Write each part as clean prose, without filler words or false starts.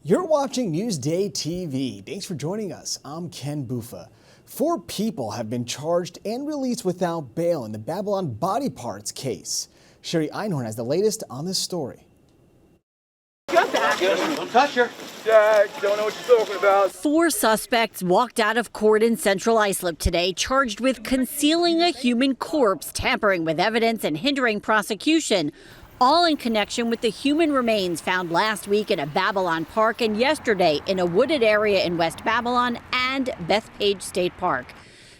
You're watching Newsday TV. Thanks for joining us. I'm Ken Bufa. 4 people have been charged and released without bail in the Babylon body parts case. Sherry Einhorn has the latest on this story. Don't touch her. Don't know what you're talking about. 4 suspects walked out of court in Central Islip today, charged with concealing a human corpse, tampering with evidence, and hindering prosecution, all in connection with the human remains found last week in a Babylon park and yesterday in a wooded area in West Babylon and Bethpage State Park.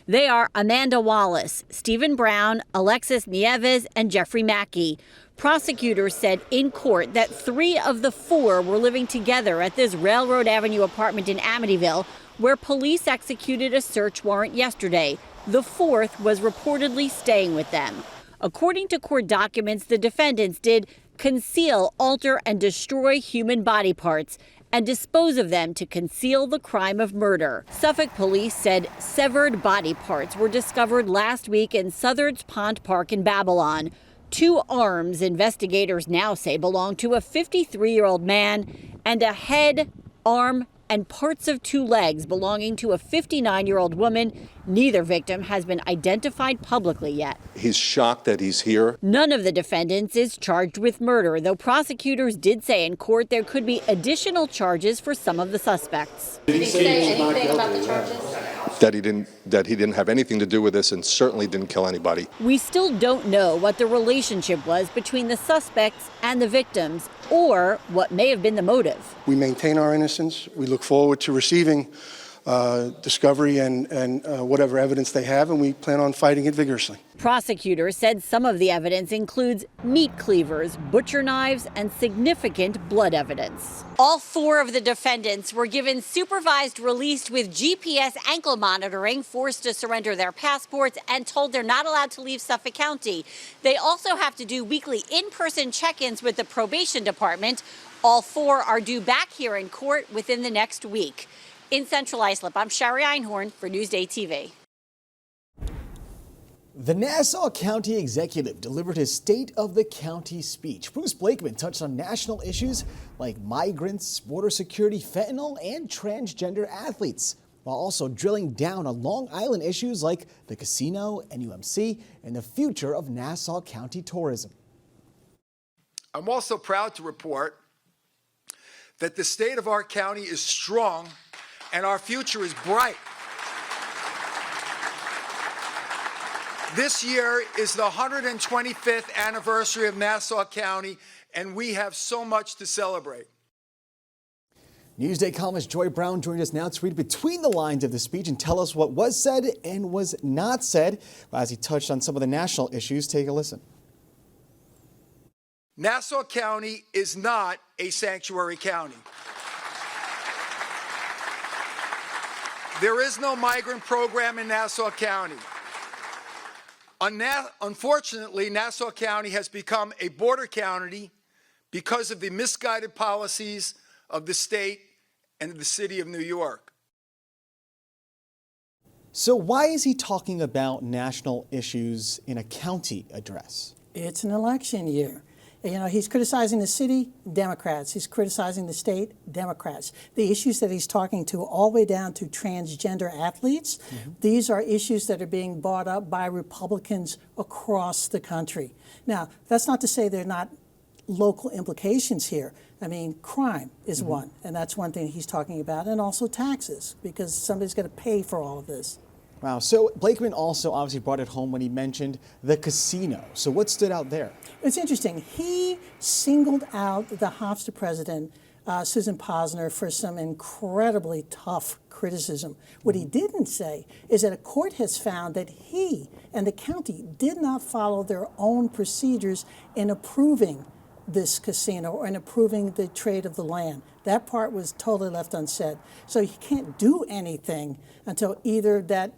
They are Amanda Wallace, Stephen Brown, Alexis Nieves, and Jeffrey Mackey. Prosecutors said in court that 3 of the 4 were living together at this Railroad Avenue apartment in Amityville, where police executed a search warrant yesterday. The 4th was reportedly staying with them. According to court documents, the defendants did conceal, alter, and destroy human body parts and dispose of them to conceal the crime of murder. Suffolk police said severed body parts were discovered last week in Southard's Pond Park in Babylon. 2 arms investigators now say belong to a 53-year-old man, and a head, arm, and parts of 2 legs belonging to a 59-year-old woman. Neither victim has been identified publicly yet. He's shocked that he's here. None of the defendants is charged with murder, though prosecutors did say in court there could be additional charges for some of the suspects. Did he say anything about the charges? That he didn't have anything to do with this and certainly didn't kill anybody. We still don't know what the relationship was between the suspects and the victims, or what may have been the motive. We maintain our innocence. We look forward to receiving discovery and whatever evidence they have, and we plan on fighting it vigorously. Prosecutors said some of the evidence includes meat cleavers, butcher knives, and significant blood evidence. All 4 of the defendants were given supervised release with GPS ankle monitoring, forced to surrender their passports, and told they're not allowed to leave Suffolk County. They also have to do weekly in-person check-ins with the probation department. All 4 are due back here in court within the next week. In Central Islip, I'm Sherry Einhorn for Newsday TV. The Nassau County Executive delivered his State of the County speech. Bruce Blakeman touched on national issues like migrants, border security, fentanyl, and transgender athletes, while also drilling down on Long Island issues like the casino, NUMC, and the future of Nassau County tourism. I'm also proud to report that the state of our county is strong and our future is bright. This year is the 125th anniversary of Nassau County, and we have so much to celebrate. Newsday columnist Joy Brown joined us now to read between the lines of the speech and tell us what was said and was not said. As he touched on some of the national issues, take a listen. Nassau County is not a sanctuary county. There is no migrant program in Nassau County. Unfortunately, Nassau County has become a border county because of the misguided policies of the state and the city of New York. So why is he talking about national issues in a county address? It's an election year. You know, he's criticizing the city, Democrats. He's criticizing the state, Democrats. The issues that he's talking to all the way down to transgender athletes, these are issues that are being brought up by Republicans across the country. Now, that's not to say there are not local implications here. I mean, crime is one, and that's one thing he's talking about, and also taxes, because somebody's going to pay for all of this. Wow. So Blakeman also obviously brought it home when he mentioned the casino. So what stood out there? It's interesting. He singled out the Hofstra president, Susan Posner, for some incredibly tough criticism. What he didn't say is that a court has found that he and the county did not follow their own procedures in approving this casino or in approving the trade of the land. That part was totally left unsaid. So he can't do anything until either that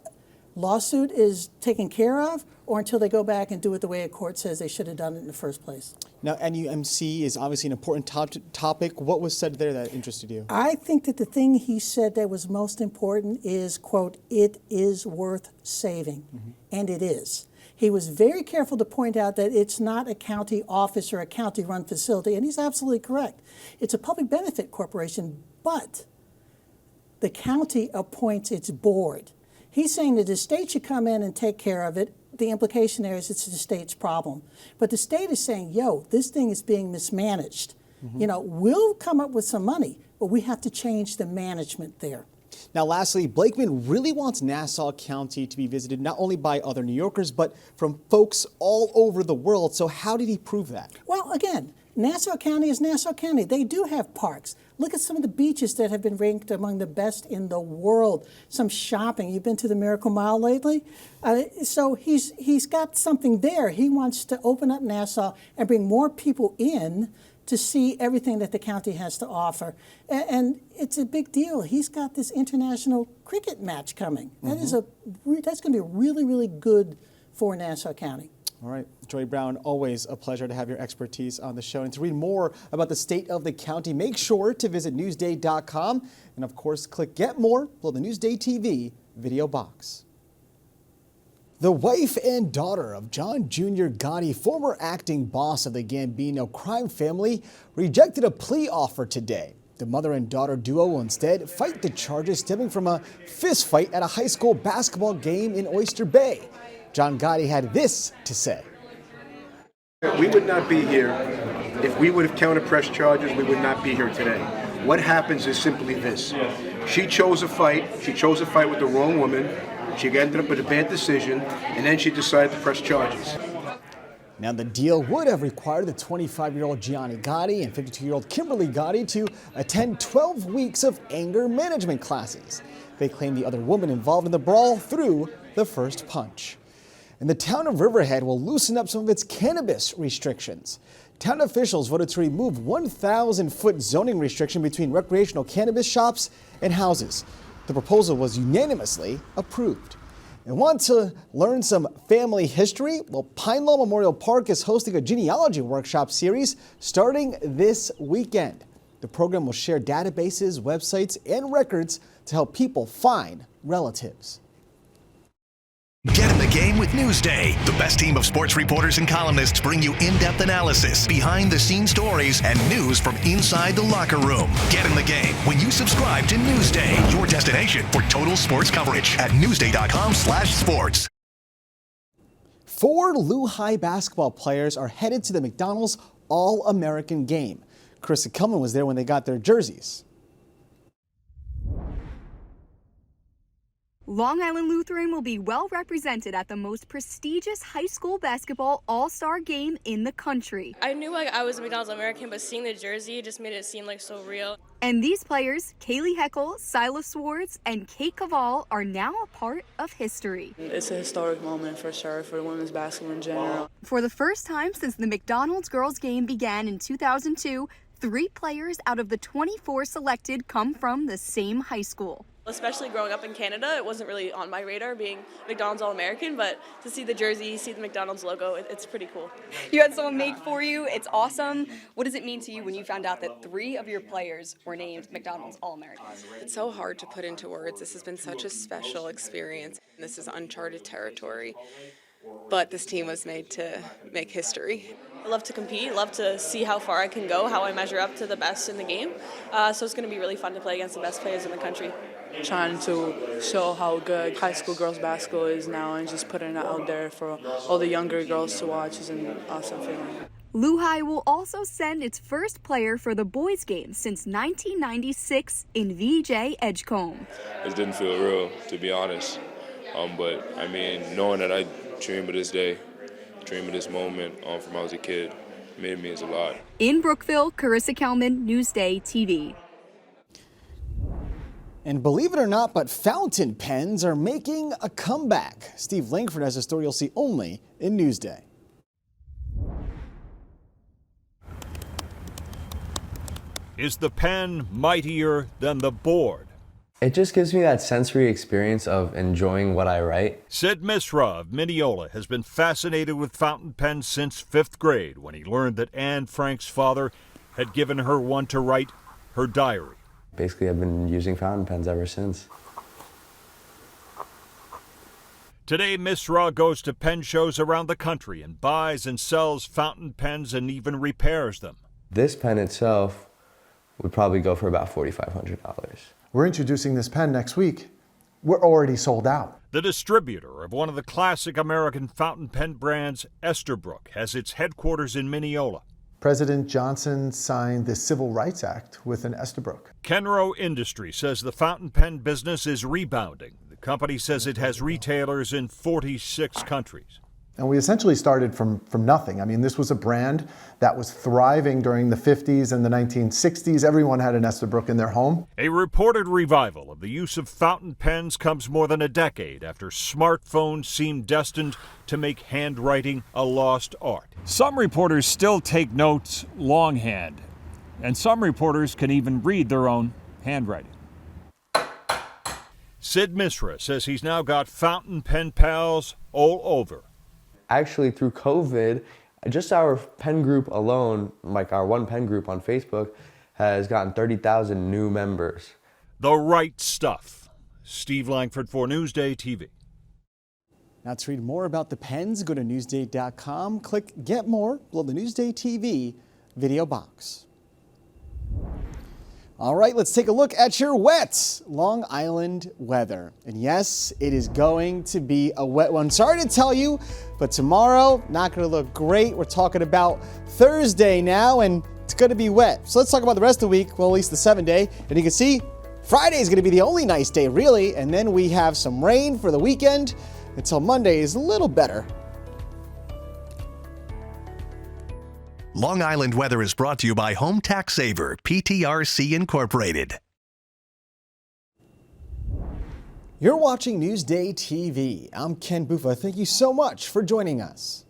lawsuit is taken care of or until they go back and do it the way a court says they should have done it in the first place. Now, NUMC is obviously an important topic. What was said there that interested you? I think that the thing he said that was most important is, quote, it is worth saving. And it is. He was very careful to point out that it's not a county office or a county-run facility, and he's absolutely correct. It's a public benefit corporation, but the county appoints its board. He's saying that the state should come in and take care of it. The implication there is it's the state's problem. But the state is saying, yo, this thing is being mismanaged. You know, we'll come up with some money, but we have to change the management there. Now, lastly, Blakeman really wants Nassau County to be visited not only by other New Yorkers, but from folks all over the world. So how did he prove that? Well, again, Nassau County is Nassau County. They do have parks. Look at some of the beaches that have been ranked among the best in the world. Some shopping. You've been to the Miracle Mile lately? So he's got something there. He wants to open up Nassau and bring more people in to see everything that the county has to offer. And it's a big deal. He's got this international cricket match coming. That's going to be really, really good for Nassau County. All right, Joy Brown, always a pleasure to have your expertise on the show. And to read more about the state of the county, make sure to visit Newsday.com. And of course, click Get More below the Newsday TV video box. The wife and daughter of John Jr. Gotti, former acting boss of the Gambino crime family, rejected a plea offer today. The mother and daughter duo will instead fight the charges stemming from a fist fight at a high school basketball game in Oyster Bay. John Gotti had this to say. We would not be here if we would have counter-pressed charges. We would not be here today. What happens is simply this. She chose a fight. She chose a fight with the wrong woman. She ended up with a bad decision, and then she decided to press charges. Now, the deal would have required the 25-year-old Gianni Gotti and 52-year-old Kimberly Gotti to attend 12 weeks of anger management classes. They claim the other woman involved in the brawl threw the first punch. And the town of Riverhead will loosen up some of its cannabis restrictions. Town officials voted to remove 1,000-foot zoning restriction between recreational cannabis shops and houses. The proposal was unanimously approved. And want to learn some family history? Well, Pine Lawn Memorial Park is hosting a genealogy workshop series starting this weekend. The program will share databases, websites, and records to help people find relatives. Get in the game with Newsday. The best team of sports reporters and columnists bring you in-depth analysis, behind-the-scenes stories, and news from inside the locker room. Get in the game when you subscribe to Newsday, your destination for total sports coverage at newsday.com/sports. 4 Lehigh basketball players are headed to the McDonald's All-American game. Carissa Kelman was there when they got their jerseys. Long Island Lutheran will be well represented at the most prestigious high school basketball all-star game in the country. I knew I was a McDonald's All-American, but seeing the jersey just made it seem like so real. And these players, Kaylee Heckel, Silas Swartz, and Kate Caval, are now a part of history. It's a historic moment for sure for women's basketball in general. For the first time since the McDonald's girls game began in 2002, 3 players out of the 24 selected come from the same high school. Especially growing up in Canada, it wasn't really on my radar being McDonald's All-American, but to see the jersey, see the McDonald's logo, it's pretty cool. You had someone made for you. It's awesome. What does it mean to you when you found out that 3 of your players were named McDonald's All-Americans? It's so hard to put into words. This has been such a special experience. This is uncharted territory, but this team was made to make history. I love to compete, love to see how far I can go, how I measure up to the best in the game. So it's going to be really fun to play against the best players in the country. Trying to show how good high school girls basketball is now and just putting it out there for all the younger girls to watch is an awesome feeling. Lehigh will also send its first player for the boys' game since 1996 in VJ Edgecombe. It didn't feel real, to be honest. But I mean, knowing that I dream of this day, dream of this moment from when I was a kid, made me as a lot. In Brookville, Carissa Kelman, Newsday TV. And believe it or not, but fountain pens are making a comeback. Steve Langford has a story you'll see only in Newsday. Is the pen mightier than the board? It just gives me that sensory experience of enjoying what I write. Sid Misra of Mineola has been fascinated with fountain pens since 5th grade when he learned that Anne Frank's father had given her one to write her diary. Basically, I've been using fountain pens ever since. Today, Miss Raw goes to pen shows around the country and buys and sells fountain pens and even repairs them. This pen itself would probably go for about $4,500. We're introducing this pen next week. We're already sold out. The distributor of one of the classic American fountain pen brands, Esterbrook, has its headquarters in Mineola. President Johnson signed the Civil Rights Act with an Esterbrook. Kenro Industries says the fountain pen business is rebounding. The company says it has retailers in 46 countries. And we essentially started from nothing. I mean, this was a brand that was thriving during the 50s and the 1960s. Everyone had an Esterbrook in their home. A reported revival of the use of fountain pens comes more than a decade after smartphones seemed destined to make handwriting a lost art. Some reporters still take notes longhand, and some reporters can even read their own handwriting. Sid Misra says he's now got fountain pen pals all over. Actually, through COVID, just our pen group alone, like our one pen group on Facebook, has gotten 30,000 new members. The right stuff. Steve Langford for NewsdayTV. Now to read more about the pens, go to Newsday.com, click Get More below the NewsdayTV video box. All right, let's take a look at your wet Long Island weather. And yes, it is going to be a wet one. Sorry to tell you, but tomorrow, not going to look great. We're talking about Thursday now, and it's going to be wet. So let's talk about the rest of the week, well, at least the 7-day. And you can see Friday is going to be the only nice day, really. And then we have some rain for the weekend until Monday is a little better. Long Island weather is brought to you by Home Tax Saver, PTRC Incorporated. You're watching Newsday TV. I'm Ken Buffa. Thank you so much for joining us.